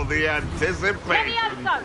the anticipation. Levioso!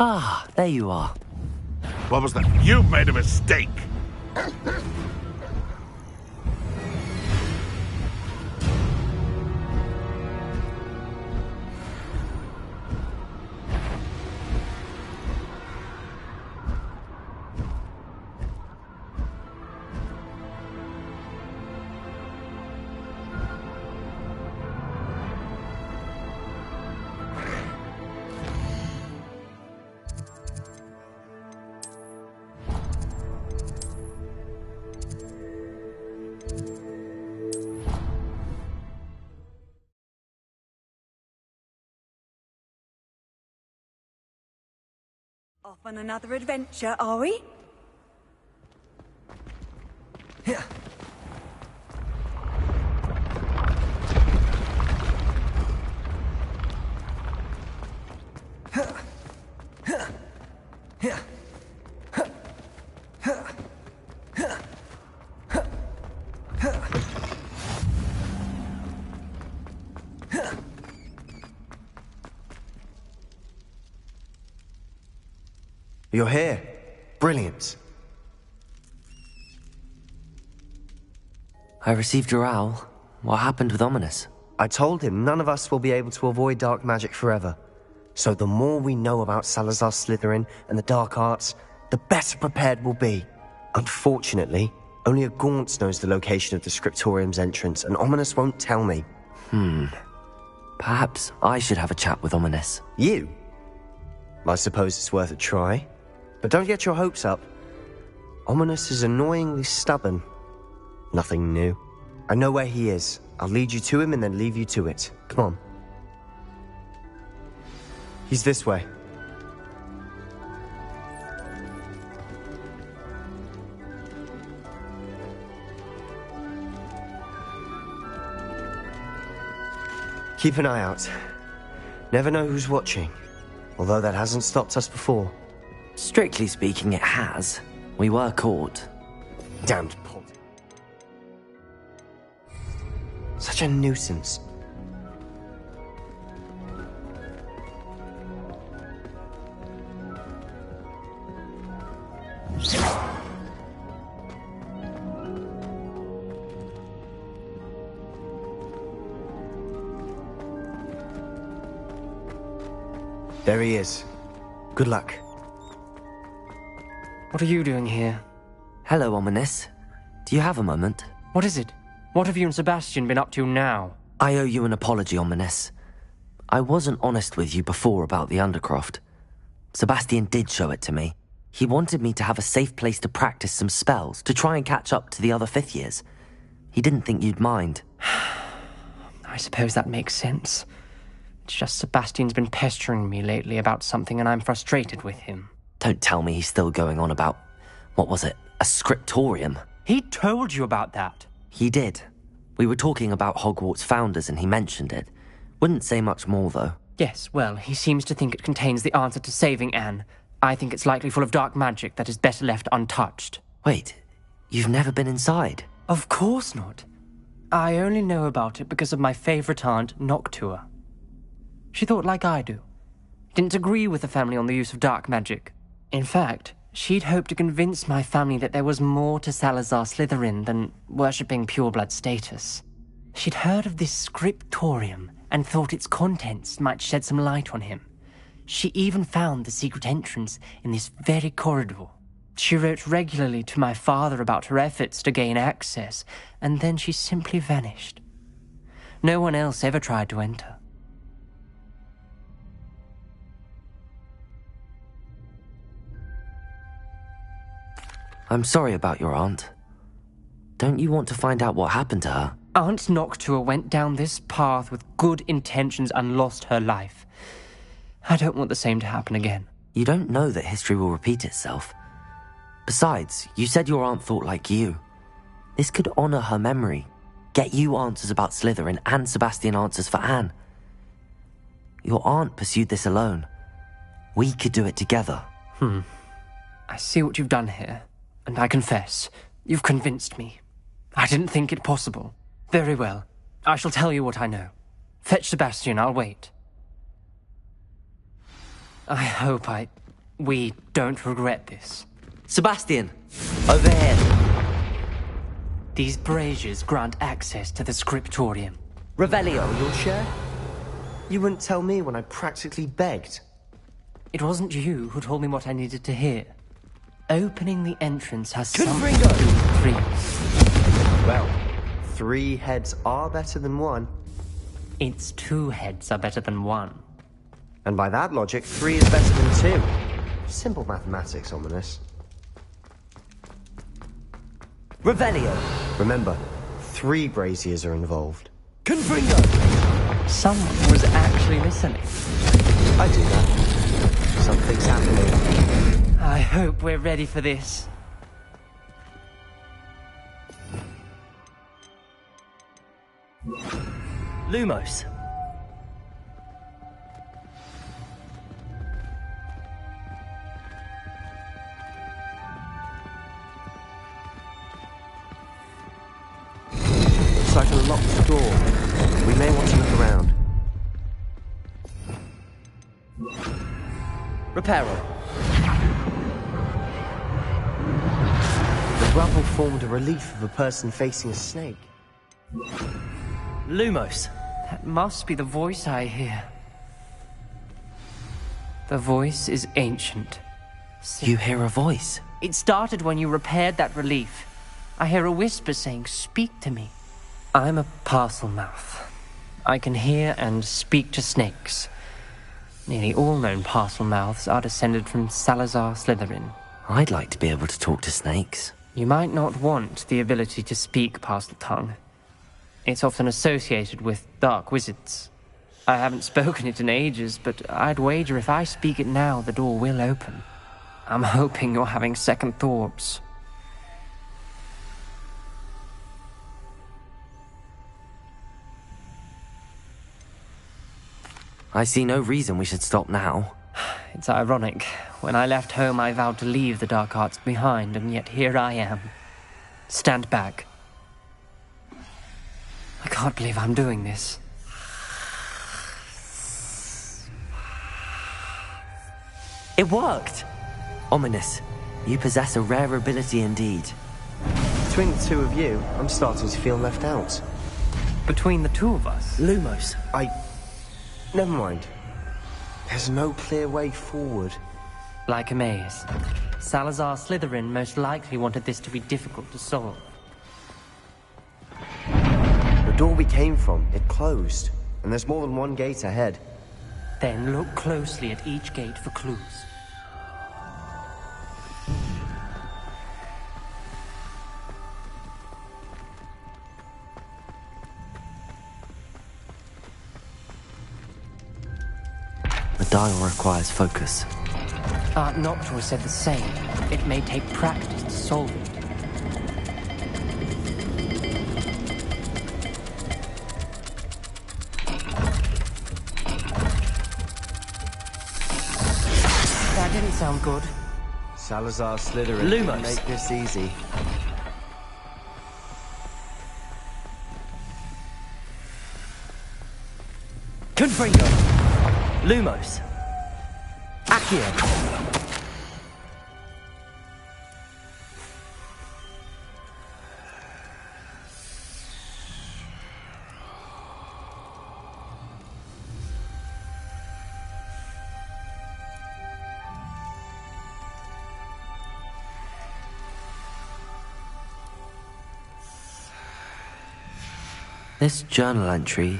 Ah, there you are. What was that? You made a mistake. Off on another adventure, are we? You're here. Brilliant. I received your owl. What happened with Ominous? I told him none of us will be able to avoid dark magic forever. So the more we know about Salazar Slytherin and the dark arts, the better prepared we'll be. Unfortunately, only a Gaunt knows the location of the Scriptorium's entrance, and Ominous won't tell me. Perhaps I should have a chat with Ominous. You? I suppose it's worth a try. But don't get your hopes up. Ominous is annoyingly stubborn. Nothing new. I know where he is. I'll lead you to him and then leave you to it. Come on. He's this way. Keep an eye out. Never know who's watching. Although that hasn't stopped us before. Strictly speaking, it has. We were caught. Damned pod. Such a nuisance. There he is. Good luck. What are you doing here? Hello, Ominous. Do you have a moment? What is it? What have you and Sebastian been up to now? I owe you an apology, Ominous. I wasn't honest with you before about the Undercroft. Sebastian did show it to me. He wanted me to have a safe place to practice some spells, to try and catch up to the other fifth years. He didn't think you'd mind. I suppose that makes sense. It's just Sebastian's been pestering me lately about something and I'm frustrated with him. Don't tell me he's still going on about, what was it, a scriptorium? He told you about that. He did. We were talking about Hogwarts founders and he mentioned it. Wouldn't say much more, though. Yes, well, he seems to think it contains the answer to saving Anne. I think it's likely full of dark magic that is better left untouched. Wait, you've never been inside? Of course not. I only know about it because of my favourite aunt, Noctua. She thought like I do. Didn't agree with the family on the use of dark magic. In fact, she'd hoped to convince my family that there was more to Salazar Slytherin than worshipping pureblood status. She'd heard of this scriptorium and thought its contents might shed some light on him. She even found the secret entrance in this very corridor. She wrote regularly to my father about her efforts to gain access, and then she simply vanished. No one else ever tried to enter. I'm sorry about your aunt. Don't you want to find out what happened to her? Aunt Noctua went down this path with good intentions and lost her life. I don't want the same to happen again. You don't know that history will repeat itself. Besides, you said your aunt thought like you. This could honor her memory, get you answers about Slytherin and Sebastian answers for Anne. Your aunt pursued this alone. We could do it together. I see what you've done here, and I confess, you've convinced me. I didn't think it possible. Very well. I shall tell you what I know. Fetch Sebastian, I'll wait. I hope we don't regret this. Sebastian! Over here! These braziers grant access to the scriptorium. Revelio! Your share? You wouldn't tell me when I practically begged. It wasn't you who told me what I needed to hear. Opening the entrance has something to Confringo! do with three. Well, 3 heads are better than 1. Its 2 heads are better than 1. And by that logic, 3 is better than 2. Simple mathematics, Ominous. Revelio! Remember, 3 braziers are involved. Confringo! Someone was actually listening. I do that. Something's happening. I hope we're ready for this. Lumos. Looks like a locked door. We may want to look around. Reparo. The rubble formed a relief of a person facing a snake. Lumos. That must be the voice I hear. The voice is ancient. You hear a voice. It started when you repaired that relief. I hear a whisper saying, "Speak to me." I'm a Parselmouth. I can hear and speak to snakes. Nearly all known Parselmouths are descended from Salazar Slytherin. I'd like to be able to talk to snakes. You might not want the ability to speak Parseltongue. It's often associated with dark wizards. I haven't spoken it in ages, but I'd wager if I speak it now, the door will open. I'm hoping you're having second thoughts. I see no reason we should stop now. It's ironic. When I left home, I vowed to leave the dark arts behind, and yet here I am. Stand back. I can't believe I'm doing this. It worked! Ominous. You possess a rare ability indeed. Between the 2 of you, I'm starting to feel left out. Between the 2 of us, Lumos. Never mind. There's no clear way forward. like a maze. Salazar Slytherin most likely wanted this to be difficult to solve. The door we came from, it closed. And there's more than one gate ahead. Then look closely at each gate for clues. The dial requires focus. Aunt Noctua said the same. It may take practice to solve it. That didn't sound good. Salazar Slytherin Lumos. didn't make this easy. Confringo! Lumos! Accio! This journal entry,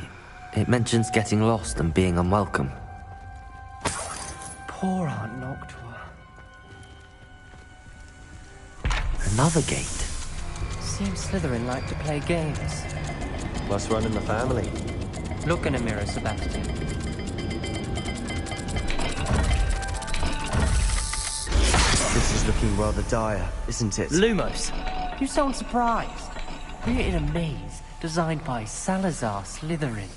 it mentions getting lost and being unwelcome. Poor Aunt Noctua. Another gate. Seems Slytherin like to play games. Must run in the family. Look in a mirror, Sebastian. This is looking rather dire, isn't it? Lumos, you sound surprised. We're in a maze designed by Salazar Slytherin.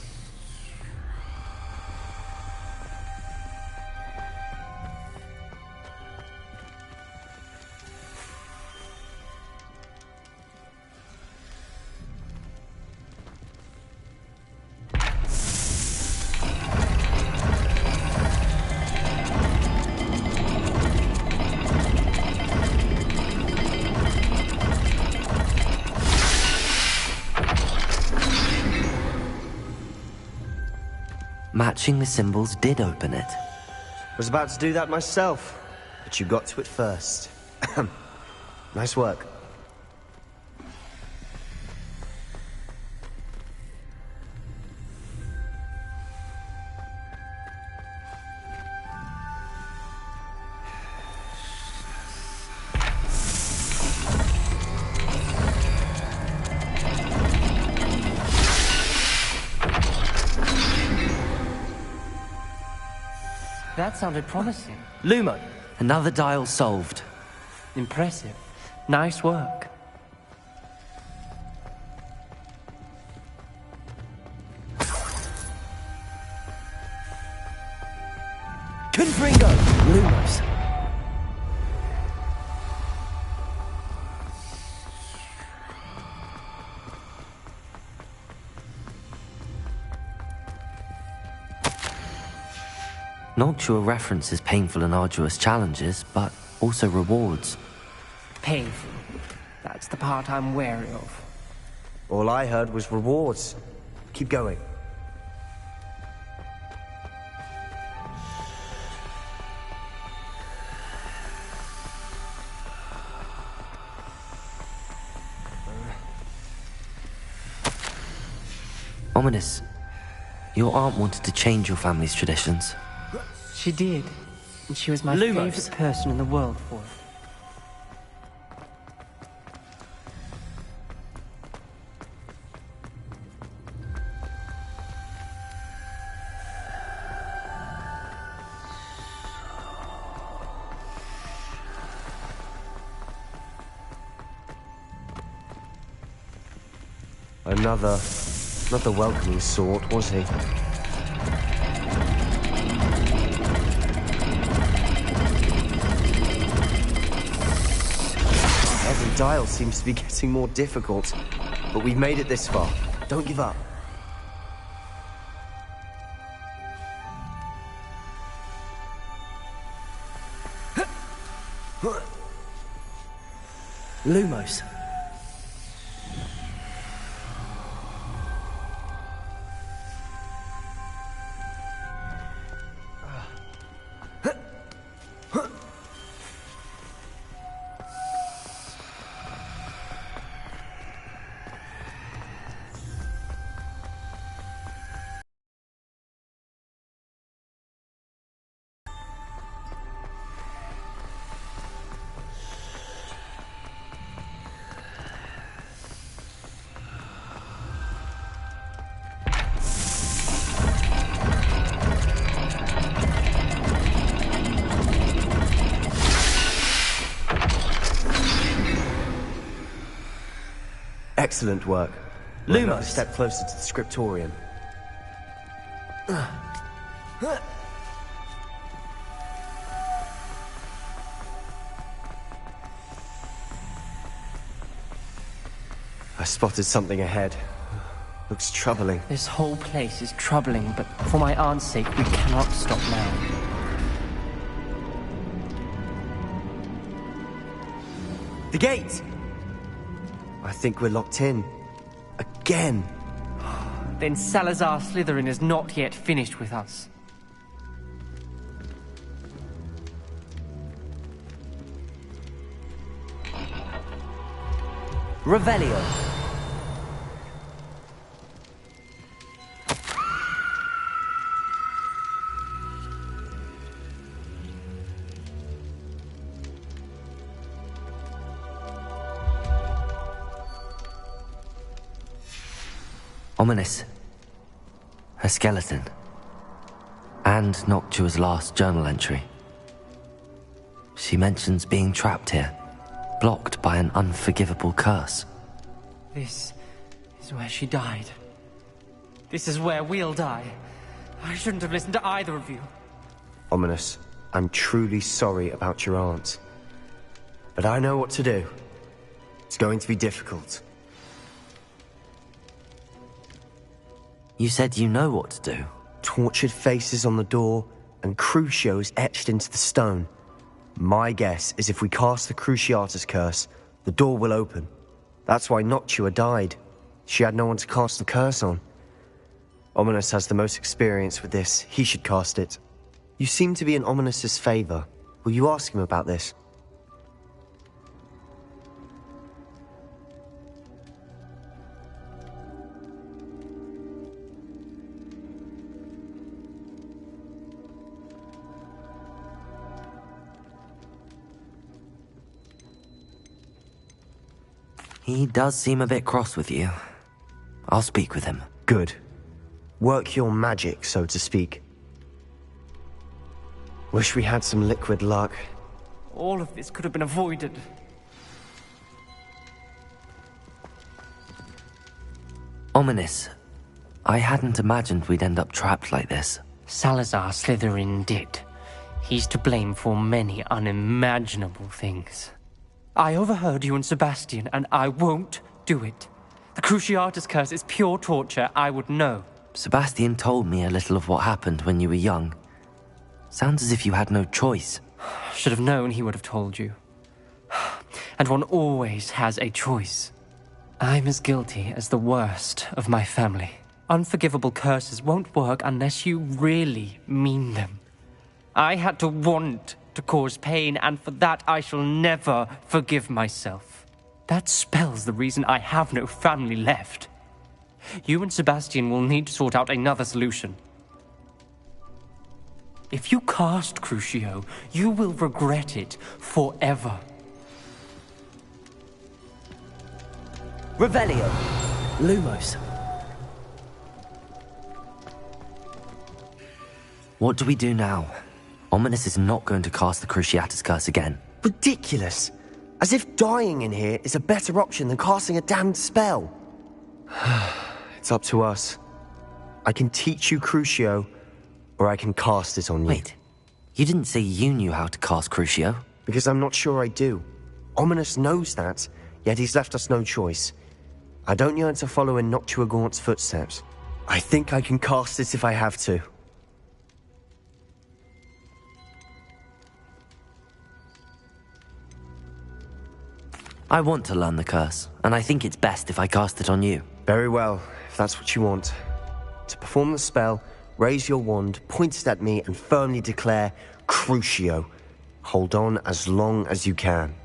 Matching the symbols did open it. Was about to do that myself, but you got to it first. Nice work. That sounded promising. Lumo. Another dial solved. Impressive. Nice work. Confringo! Lumos. Noctua references painful and arduous challenges, but also rewards. Painful. That's the part I'm wary of. All I heard was rewards. Keep going. Ominous, your aunt wanted to change your family's traditions. She did. And she was my Lumos. favorite person in the world for it. Not the welcoming sort, was he? Every dial seems to be getting more difficult, but we've made it this far. Don't give up. Lumos. Excellent work. We're another Lumos. step closer to the scriptorium. I spotted something ahead. Looks troubling. This whole place is troubling, but for my aunt's sake, we cannot stop now. The gate! I think we're locked in. Again. Then Salazar Slytherin is not yet finished with us. Revelio. Ominous. Her skeleton. And Noctua's last journal entry. She mentions being trapped here, blocked by an unforgivable curse. This is where she died. This is where we'll die. I shouldn't have listened to either of you. Ominous, I'm truly sorry about your aunt. But I know what to do. It's going to be difficult. You said you know what to do. Tortured faces on the door, and Crucios etched into the stone. My guess is if we cast the Cruciatus curse, the door will open. That's why Noctua died. She had no one to cast the curse on. Ominous has the most experience with this. He should cast it. You seem to be in Ominous's favor. Will you ask him about this? He does seem a bit cross with you. I'll speak with him. Good. Work your magic, so to speak. Wish we had some liquid luck. All of this could have been avoided. Ominous. I hadn't imagined we'd end up trapped like this. Salazar Slytherin did. He's to blame for many unimaginable things. I overheard you and Sebastian, and I won't do it. The Cruciatus curse is pure torture, I would know. Sebastian told me a little of what happened when you were young. Sounds as if you had no choice. Should have known he would have told you. And one always has a choice. I'm as guilty as the worst of my family. Unforgivable curses won't work unless you really mean them. I had to want to cause pain, and for that I shall never forgive myself. That spells the reason I have no family left. You and Sebastian will need to sort out another solution. If you cast Crucio, you will regret it forever. Revelio. Lumos. What do we do now? Ominous is not going to cast the Cruciatus curse again. Ridiculous. As if dying in here is a better option than casting a damned spell. It's up to us. I can teach you Crucio, or I can cast it on you. Wait, you didn't say you knew how to cast Crucio? Because I'm not sure I do. Ominous knows that, yet he's left us no choice. I don't yearn to follow in Noctua Gaunt's footsteps. I think I can cast it if I have to. I want to learn the curse, and I think it's best if I cast it on you. Very well, if that's what you want. To perform the spell, raise your wand, point it at me, and firmly declare, Crucio. Hold on as long as you can.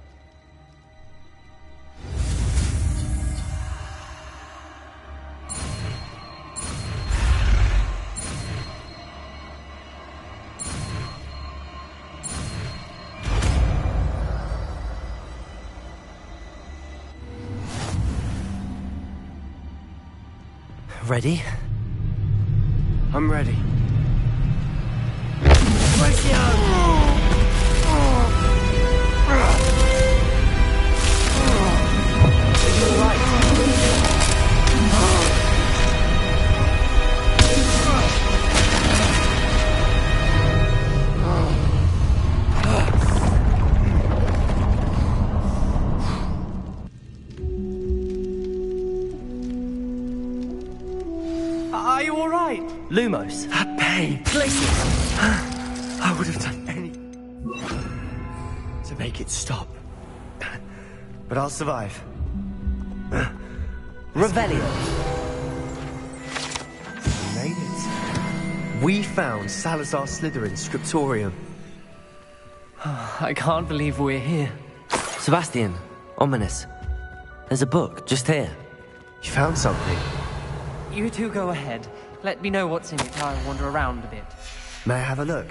Ready? I'm ready. Are you alright? Lumos. That pain. Places. I would have done anything to make it stop. But I'll survive. Revelio. We made it. We found Salazar Slytherin's scriptorium. I can't believe we're here. Sebastian. Ominous. There's a book just here. You found something. You two go ahead. Let me know what's in it. I'll wander around a bit. May I have a look?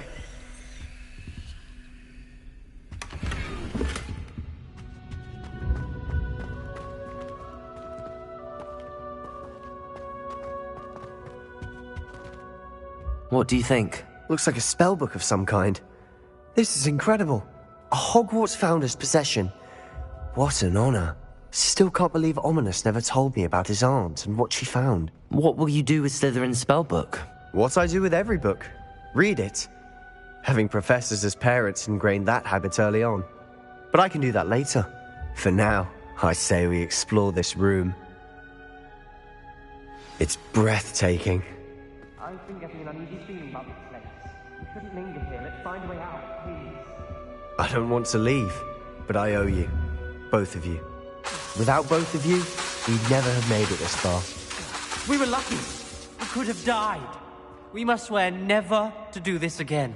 What do you think? Looks like a spellbook of some kind. This is incredible. A Hogwarts founder's possession. What an honor. Still can't believe Ominis never told me about his aunt and what she found. What will you do with Slytherin's spellbook? What I do with every book. Read it. Having professors as parents ingrained that habit early on. But I can do that later. For now, I say we explore this room. It's breathtaking. I've been getting an uneasy feeling about this place. We shouldn't linger here. Let's find a way out, please. I don't want to leave, but I owe you. Both of you. Without both of you, we'd never have made it this far. We were lucky. We could have died. We must swear never to do this again.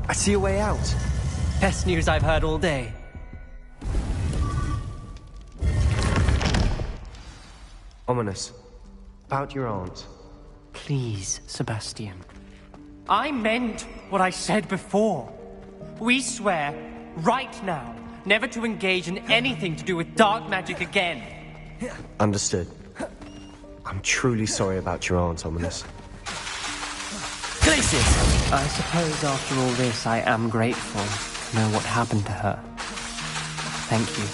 I see a way out. Best news I've heard all day. Ominis, about your aunt. Please, Sebastian. I meant what I said before. We swear, right now, never to engage in anything to do with dark magic again. Understood. I'm truly sorry about your aunt, Ominis. Glacius! I suppose after all this, I am grateful to know what happened to her. Thank you.